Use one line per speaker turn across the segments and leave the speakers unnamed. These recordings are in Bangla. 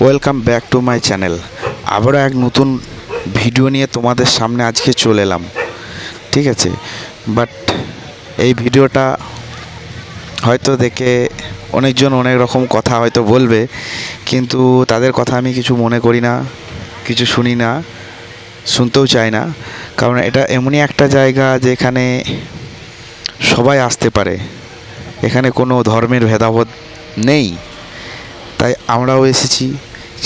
Welcome back to my channel. আবারও এক নতুন ভিডিও নিয়ে তোমাদের সামনে আজকে চলে এলাম, ঠিক আছে। বাট এই ভিডিওটা হয়তো দেখে অনেকজন অনেক রকম কথা হয়তো বলবে, কিন্তু তাদের কথা আমি কিছু মনে করি না, কিছু শুনি না, শুনতেও চাই না। কারণ এটা এমনই একটা জায়গা যেখানে সবাই আসতে পারে, এখানে কোনো ধর্মের ভেদাভেদ নেই। তাই আমরাও এসেছি,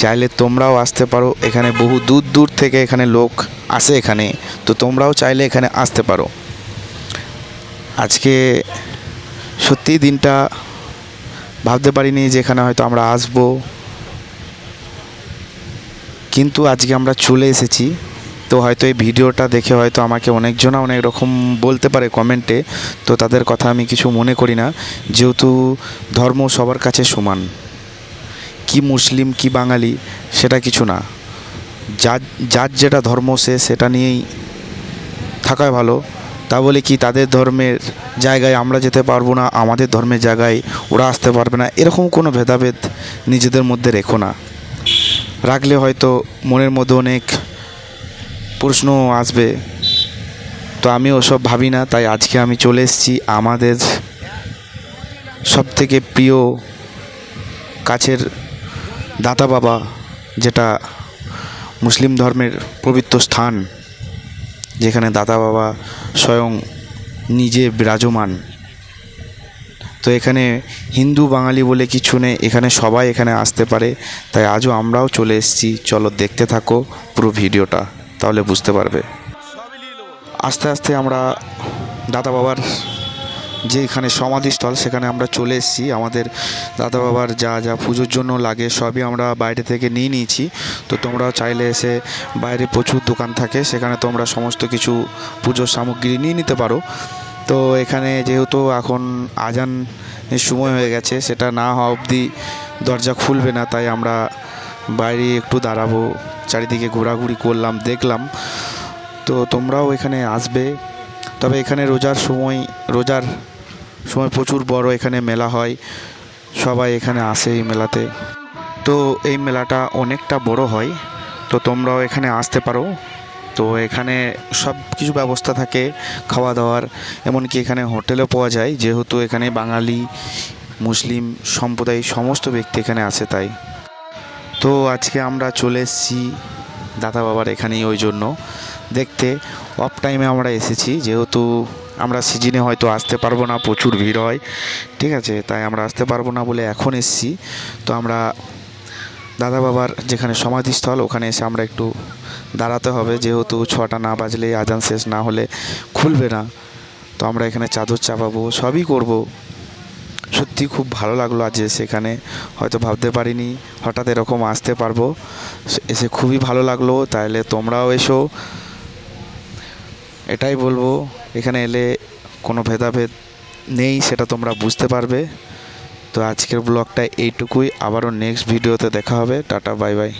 চাইলে তোমরাও আসতে পারো। এখানে বহু দূর দূর থেকে এখানে লোক আসে এখানে, তো তোমরাও চাইলে এখানে আসতে পারো। আজকে সত্যিই দিনটা ভাবতে পারিনি যে এখানে হয়তো আমরা আসবো, কিন্তু আজকে আমরা চলে এসেছি। তো হয়তো এই ভিডিওটা দেখে হয়তো আমাকে অনেকজনা অনেক রকম বলতে পারে কমেন্টে, তো তাদের কথা আমি কিছু মনে করি না, যেহেতু ধর্ম সবার কাছে সমান। কি মুসলিম কি বাঙালি সেটা কিছু না, যার যার যেটা ধর্ম সেটা নিয়েই থাকাই ভালো। তা বলে কি তাদের ধর্মের জায়গায় আমরা যেতে পারবো না, আমাদের ধর্মের জায়গায় ওরা আসতে পারবে না, এরকম কোনো ভেদাভেদ নিজেদের মধ্যে রেখো না। রাখলে হয়তো মনের মধ্যে অনেক প্রশ্ন আসবে, তো আমি ওসব ভাবি না। তাই আজকে আমি চলে এসেছি আমাদের সবথেকে প্রিয় কাছের দাতা বাবা, যেটা মুসলিম ধর্মের পবিত্র স্থান, যেখানে দাতা বাবা স্বয়ং নিজে বিরাজমান। তো এখানে হিন্দু বাঙালি বলে কিছু নেই, এখানে সবাই এখানে আসতে পারে। তাই আজও আমরাও চলে এসেছি। চলো দেখতে থাকো পুরো ভিডিওটা, তাহলে বুঝতে পারবে। আস্তে আস্তে আমরা দাদা বাবার যেখানে সমাধিস্থল সেখানে আমরা চলে এসেছি। আমাদের দাদা বাবার যা যা পুজোর জন্য লাগে সবই আমরা বাইরে থেকে নিয়ে নিয়েছি। তো তোমরাও চাইলে এসে, বাইরে প্রচুর দোকান থাকে, সেখানে তোমরা সমস্ত কিছু পুজোর সামগ্রী নিয়ে নিতে পারো। তো এখানে যেহেতু এখন আজানের সময় হয়ে গেছে, সেটা না হওয়া অবধি দরজা খুলবে না, তাই আমরা বাইরে একটু দাঁড়াবো, চারিদিকে ঘোরাঘুরি করলাম, দেখলাম। তো তোমরাও এখানে আসবে। তবে এখানে রোজার সময় প্রচুর বড় এখানে মেলা হয়, সবাই এখানে আসে এই মেলাতে। তো এই মেলাটা অনেকটা বড় হয়, তো তোমরাও এখানে আসতে পারো। তো এখানে সব কিছু ব্যবস্থা থাকে, খাওয়া দাওয়ার, এমনকি এখানে হোটেলও পাওয়া যায়, যেহেতু এখানে বাঙালি মুসলিম সম্প্রদায় সমস্ত ব্যক্তি এখানে আসে। তাই তো আজকে আমরা চলে এসেছি দাদা বাবার এখানেই, ওই জন্য দেখতে। অফ টাইমে আমরা এসেছি, যেহেতু আমরা সিজনে হয়তো আসতে পারবো না, প্রচুর ভিড় হয়, ঠিক আছে। তাই আমরা আসতে পারবো না বলে এখন এসেছি। তো আমরা দাদা বাবার যেখানে সমাধিস্থল ওখানে এসে আমরা একটু দাঁড়াতে হবে, যেহেতু 6টা না বাজলে আজান শেষ না হলে খুলবে না। তো আমরা এখানে চাদর চাপাবো, সবই করব। সত্যি খুব ভালো লাগলো আজ সেখানে, হয়তো ভাবতে পারিনি হঠাৎ এরকম আসতে পারবো, এসে খুবই ভালো লাগলো। তাইলে তোমরাও এসো, এটাই বলবো। এখানে এলে কোনো ভেদাভেদ নেই, সেটা তোমরা বুঝতে পারবে। তো আজকের ব্লগটা এইটুকুই, আবারও নেক্সট ভিডিওতে দেখা হবে। Tata, bye bye.